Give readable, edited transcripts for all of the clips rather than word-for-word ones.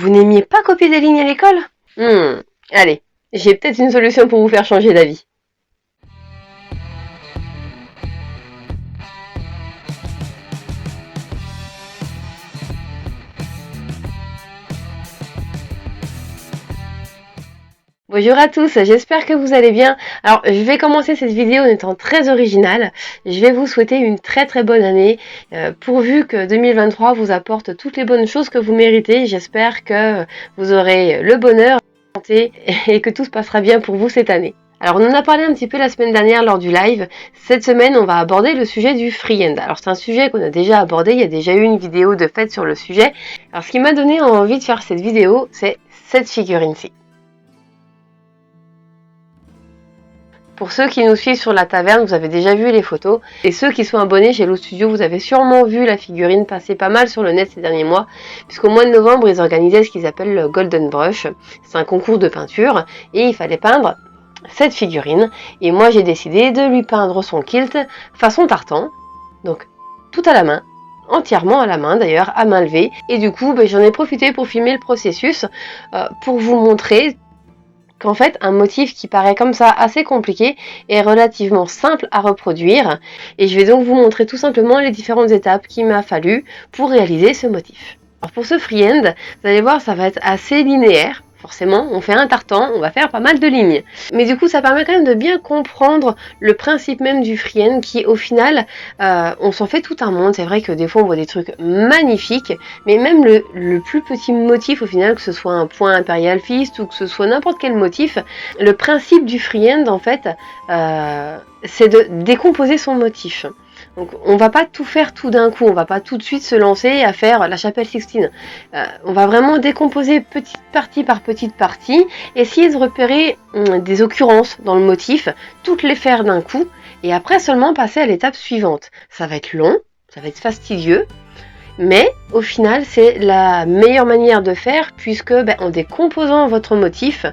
Vous n'aimiez pas copier des lignes à l'école? Allez, j'ai peut-être une solution pour vous faire changer d'avis. Bonjour à tous, j'espère que vous allez bien. Alors, je vais commencer cette vidéo en étant très originale. Je vais vous souhaiter une très très bonne année, pourvu que 2023 vous apporte toutes les bonnes choses que vous méritez. J'espère que vous aurez le bonheur, la santé et que tout se passera bien pour vous cette année. Alors, on en a parlé un petit peu la semaine dernière lors du live. Cette semaine, on va aborder le sujet du freehand. Alors, c'est un sujet qu'on a déjà abordé. Il y a déjà eu une vidéo de fait sur le sujet. Alors, ce qui m'a donné envie de faire cette vidéo, c'est cette figurine-ci. Pour ceux qui nous suivent sur la taverne, vous avez déjà vu les photos. Et ceux qui sont abonnés chez Hello Studio, vous avez sûrement vu la figurine passer pas mal sur le net ces derniers mois. Puisqu'au mois de novembre, ils organisaient ce qu'ils appellent le Golden Brush. C'est un concours de peinture. Et il fallait peindre cette figurine. Et moi, j'ai décidé de lui peindre son kilt façon tartan. Donc, tout à la main. Entièrement à la main d'ailleurs, à main levée. Et du coup, j'en ai profité pour filmer le processus. Pour vous montrer qu'en fait, un motif qui paraît comme ça assez compliqué est relativement simple à reproduire. Et je vais donc vous montrer tout simplement les différentes étapes qu'il m'a fallu pour réaliser ce motif. Alors pour ce freehand, vous allez voir, ça va être assez linéaire. Forcément, on fait un tartan, on va faire pas mal de lignes. Mais du coup, ça permet quand même de bien comprendre le principe même du freehand qui, au final, on s'en fait tout un monde. C'est vrai que des fois, on voit des trucs magnifiques, mais même le plus petit motif, au final, que ce soit un point impérial fist ou que ce soit n'importe quel motif, le principe du freehand, en fait, c'est de décomposer son motif. Donc on va pas tout faire tout d'un coup, on va pas tout de suite se lancer à faire la chapelle Sixtine. On va vraiment décomposer petite partie par petite partie, essayer de repérer des occurrences dans le motif, toutes les faire d'un coup, et après seulement passer à l'étape suivante. Ça va être long, ça va être fastidieux, mais au final c'est la meilleure manière de faire puisque en décomposant votre motif,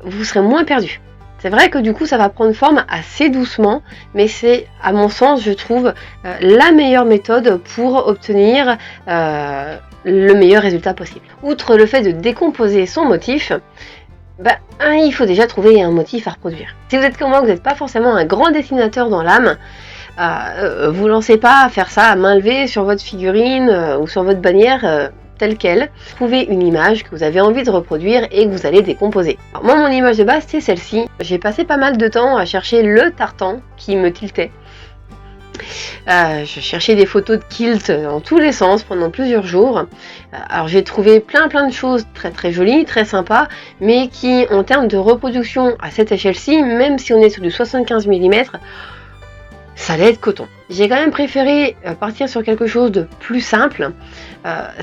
vous serez moins perdu. C'est vrai que du coup ça va prendre forme assez doucement, mais c'est à mon sens je trouve la meilleure méthode pour obtenir le meilleur résultat possible. Outre le fait de décomposer son motif, il faut déjà trouver un motif à reproduire. Si vous êtes comme moi, que vous n'êtes pas forcément un grand dessinateur dans l'âme, vous lancez pas à faire ça à main levée sur votre figurine ou sur votre bannière telle quelle. Trouvez une image que vous avez envie de reproduire et que vous allez décomposer. Alors moi, mon image de base, c'est celle-ci. J'ai passé pas mal de temps à chercher le tartan qui me tiltait. Je cherchais des photos de kilt dans tous les sens pendant plusieurs jours. Alors j'ai trouvé plein de choses très très jolies, très sympas, mais qui en termes de reproduction à cette échelle-ci, même si on est sur du 75 mm, ça allait être coton. J'ai quand même préféré partir sur quelque chose de plus simple.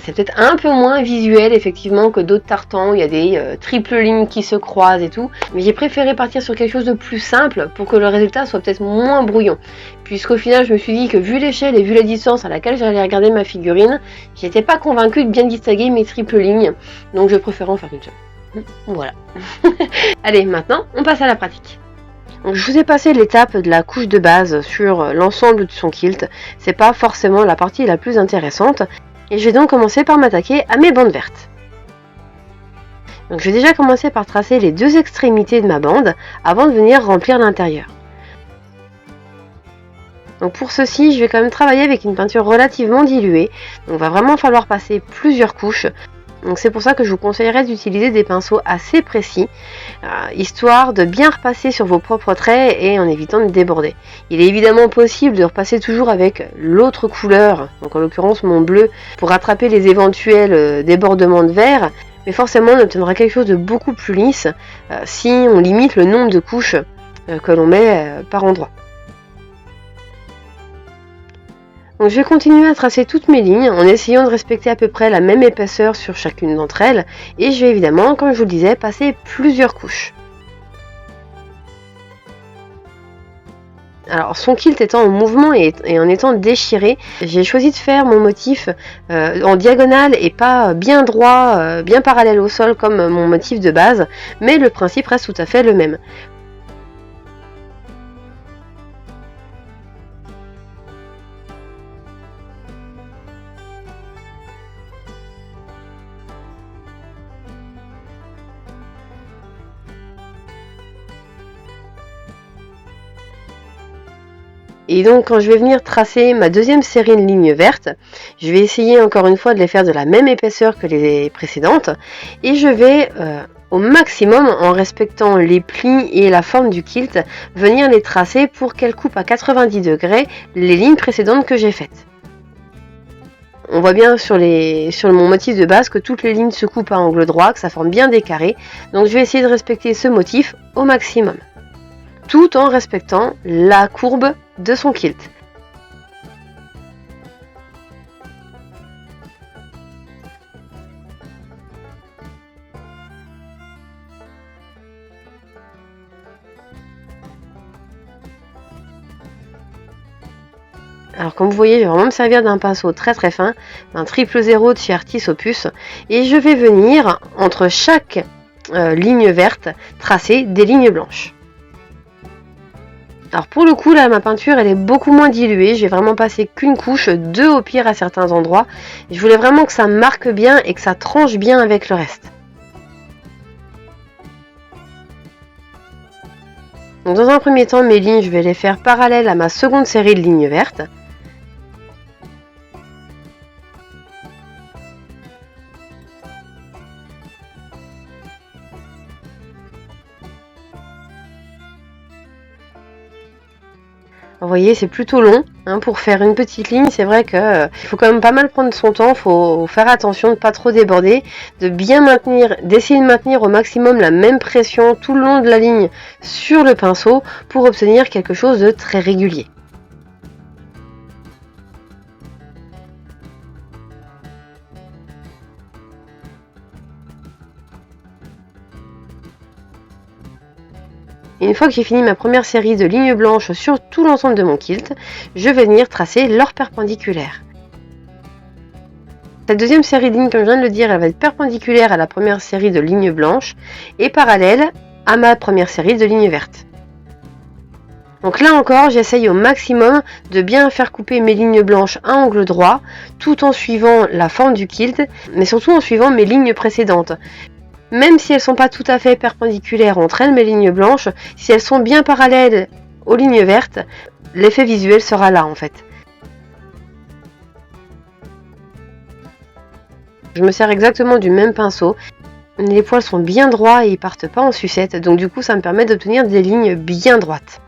C'est peut-être un peu moins visuel effectivement que d'autres tartans, il y a des triples lignes qui se croisent et tout, mais j'ai préféré partir sur quelque chose de plus simple pour que le résultat soit peut-être moins brouillon. Puisqu'au final je me suis dit que vu l'échelle et vu la distance à laquelle j'allais regarder ma figurine, j'étais pas convaincue de bien distinguer mes triples lignes, donc je préférais en faire une seule. Voilà. Allez, maintenant on passe à la pratique. Donc, je vous ai passé l'étape de la couche de base sur l'ensemble de son kilt. C'est pas forcément la partie la plus intéressante. Et je vais donc commencer par m'attaquer à mes bandes vertes. Donc je vais déjà commencer par tracer les deux extrémités de ma bande avant de venir remplir l'intérieur. Donc pour ceci, je vais quand même travailler avec une peinture relativement diluée. Donc il va vraiment falloir passer plusieurs couches. Donc c'est pour ça que je vous conseillerais d'utiliser des pinceaux assez précis, histoire de bien repasser sur vos propres traits et en évitant de déborder. Il est évidemment possible de repasser toujours avec l'autre couleur, donc en l'occurrence mon bleu, pour rattraper les éventuels débordements de vert, mais forcément on obtiendra quelque chose de beaucoup plus lisse si on limite le nombre de couches que l'on met par endroit. Donc je vais continuer à tracer toutes mes lignes en essayant de respecter à peu près la même épaisseur sur chacune d'entre elles et je vais évidemment, comme je vous le disais, passer plusieurs couches. Alors son kilt étant en mouvement et en étant déchiré, j'ai choisi de faire mon motif en diagonale et pas bien droit, bien parallèle au sol comme mon motif de base, mais le principe reste tout à fait le même. Et donc quand je vais venir tracer ma deuxième série de lignes vertes, je vais essayer encore une fois de les faire de la même épaisseur que les précédentes et je vais au maximum, en respectant les plis et la forme du kilt, venir les tracer pour qu'elles coupent à 90 degrés les lignes précédentes que j'ai faites. On voit bien sur mon motif de base que toutes les lignes se coupent à angle droit, que ça forme bien des carrés, donc je vais essayer de respecter ce motif au maximum, tout en respectant la courbe de son kilt. Alors comme vous voyez, je vais vraiment me servir d'un pinceau très très fin, un 000 de chez Artis Opus, et je vais venir, entre chaque ligne verte, tracer des lignes blanches. Alors pour le coup, là, ma peinture, elle est beaucoup moins diluée, j'ai vraiment passé qu'une couche, 2 au pire à certains endroits. Je voulais vraiment que ça marque bien et que ça tranche bien avec le reste. Donc dans un premier temps, mes lignes, je vais les faire parallèles à ma seconde série de lignes vertes. Vous voyez, c'est plutôt long pour faire une petite ligne. C'est vrai qu'il faut quand même pas mal prendre son temps. Il faut faire attention de ne pas trop déborder, d'essayer de maintenir au maximum la même pression tout le long de la ligne sur le pinceau pour obtenir quelque chose de très régulier. Et une fois que j'ai fini ma première série de lignes blanches sur tout l'ensemble de mon kilt, je vais venir tracer leur perpendiculaire. Cette deuxième série de lignes, comme je viens de le dire, elle va être perpendiculaire à la première série de lignes blanches et parallèle à ma première série de lignes vertes. Donc là encore, j'essaye au maximum de bien faire couper mes lignes blanches à angle droit, tout en suivant la forme du kilt, mais surtout en suivant mes lignes précédentes. Même si elles ne sont pas tout à fait perpendiculaires entre elles, mes lignes blanches, si elles sont bien parallèles aux lignes vertes, l'effet visuel sera là en fait. Je me sers exactement du même pinceau. Les poils sont bien droits et ils partent pas en sucette, donc du coup ça me permet d'obtenir des lignes bien droites.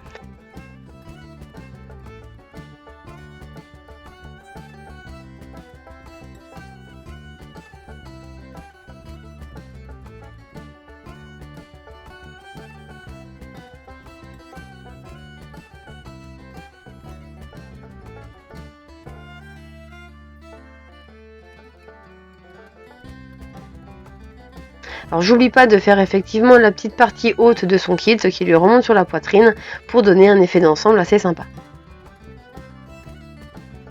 Alors j'oublie pas de faire effectivement la petite partie haute de son kit, ce qui lui remonte sur la poitrine pour donner un effet d'ensemble assez sympa.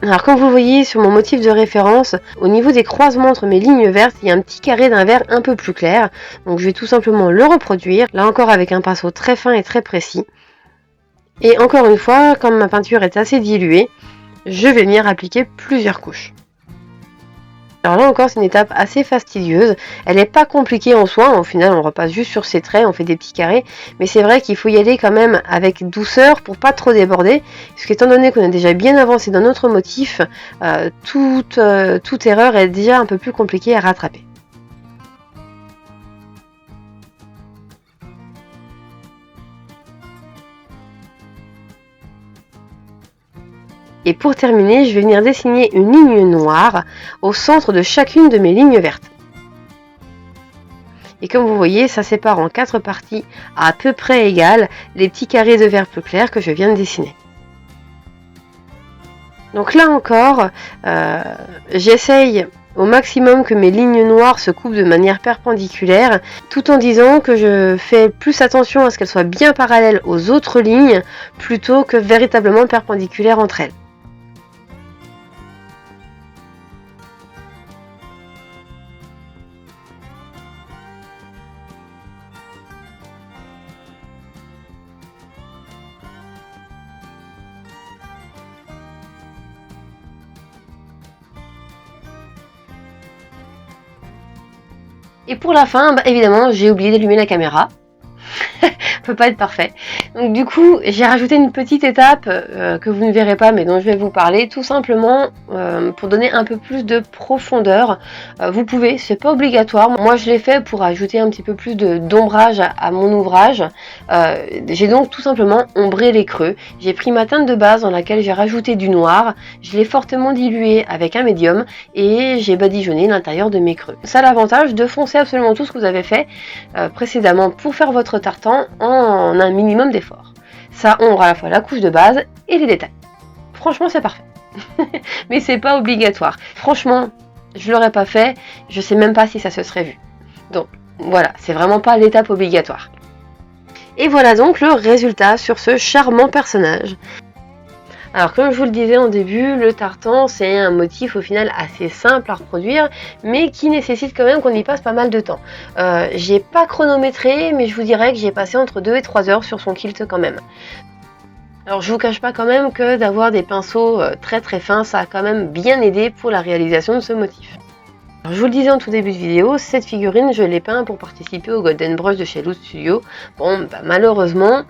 Alors comme vous voyez sur mon motif de référence, au niveau des croisements entre mes lignes vertes, il y a un petit carré d'un vert un peu plus clair. Donc je vais tout simplement le reproduire, là encore avec un pinceau très fin et très précis. Et encore une fois, comme ma peinture est assez diluée, je vais venir appliquer plusieurs couches. Alors là encore, c'est une étape assez fastidieuse. Elle n'est pas compliquée en soi. Au final, on repasse juste sur ses traits, on fait des petits carrés. Mais c'est vrai qu'il faut y aller quand même avec douceur pour pas trop déborder. Parce qu'étant donné qu'on a déjà bien avancé dans notre motif, toute erreur est déjà un peu plus compliquée à rattraper. Et pour terminer, je vais venir dessiner une ligne noire au centre de chacune de mes lignes vertes. Et comme vous voyez, ça sépare en 4 parties à peu près égales les petits carrés de vert plus clair que je viens de dessiner. Donc là encore, j'essaye au maximum que mes lignes noires se coupent de manière perpendiculaire, tout en disant que je fais plus attention à ce qu'elles soient bien parallèles aux autres lignes, plutôt que véritablement perpendiculaires entre elles. Et pour la fin, évidemment, j'ai oublié d'allumer la caméra. peut pas être parfait. Donc du coup, j'ai rajouté une petite étape que vous ne verrez pas, mais dont je vais vous parler, tout simplement pour donner un peu plus de profondeur. Vous pouvez, c'est pas obligatoire. Moi, je l'ai fait pour ajouter un petit peu plus d'ombrage à mon ouvrage. J'ai donc tout simplement ombré les creux. J'ai pris ma teinte de base dans laquelle j'ai rajouté du noir. Je l'ai fortement dilué avec un médium et j'ai badigeonné l'intérieur de mes creux. Ça a l'avantage de foncer absolument tout ce que vous avez fait précédemment pour faire votre tartan en un minimum d'effort. Ça ombre à la fois la couche de base et les détails. Franchement, c'est parfait. Mais c'est pas obligatoire. Franchement, je l'aurais pas fait, je sais même pas si ça se serait vu. Donc voilà, c'est vraiment pas l'étape obligatoire. Et voilà donc le résultat sur ce charmant personnage. Alors comme je vous le disais en début, le tartan c'est un motif au final assez simple à reproduire, mais qui nécessite quand même qu'on y passe pas mal de temps. J'ai pas chronométré, mais je vous dirais que j'ai passé entre 2 et 3 heures sur son kilt quand même. Alors je vous cache pas quand même que d'avoir des pinceaux très très fins, ça a quand même bien aidé pour la réalisation de ce motif. Alors, je vous le disais en tout début de vidéo, cette figurine, je l'ai peint pour participer au Golden Brush de chez Loose Studio. Bon, bah, malheureusement,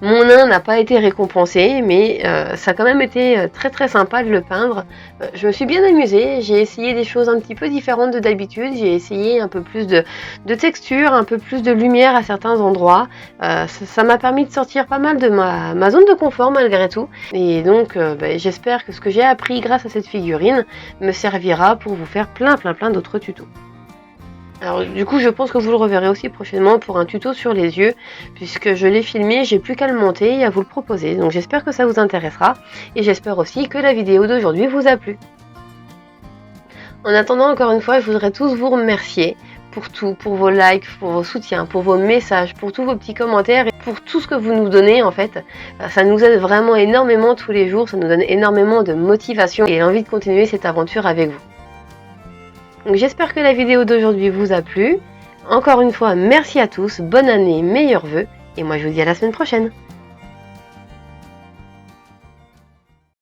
mon nain n'a pas été récompensé, mais ça a quand même été très très sympa de le peindre. Je me suis bien amusée, j'ai essayé des choses un petit peu différentes de d'habitude, j'ai essayé un peu plus de texture, un peu plus de lumière à certains endroits. Ça m'a permis de sortir pas mal de ma zone de confort malgré tout. Et donc, j'espère que ce que j'ai appris grâce à cette figurine me servira pour vous faire plein d'autres tutos. Alors du coup je pense que vous le reverrez aussi prochainement pour un tuto sur les yeux, puisque je l'ai filmé, j'ai plus qu'à le monter et à vous le proposer. Donc j'espère que ça vous intéressera et j'espère aussi que la vidéo d'aujourd'hui vous a plu. En attendant, encore une fois, je voudrais tous vous remercier pour tout, pour vos likes, pour vos soutiens, pour vos messages, pour tous vos petits commentaires et pour tout ce que vous nous donnez en fait. Ça nous aide vraiment énormément tous les jours, ça nous donne énormément de motivation et envie de continuer cette aventure avec vous. Donc j'espère que la vidéo d'aujourd'hui vous a plu. Encore une fois, merci à tous, bonne année, meilleurs vœux, et moi je vous dis à la semaine prochaine.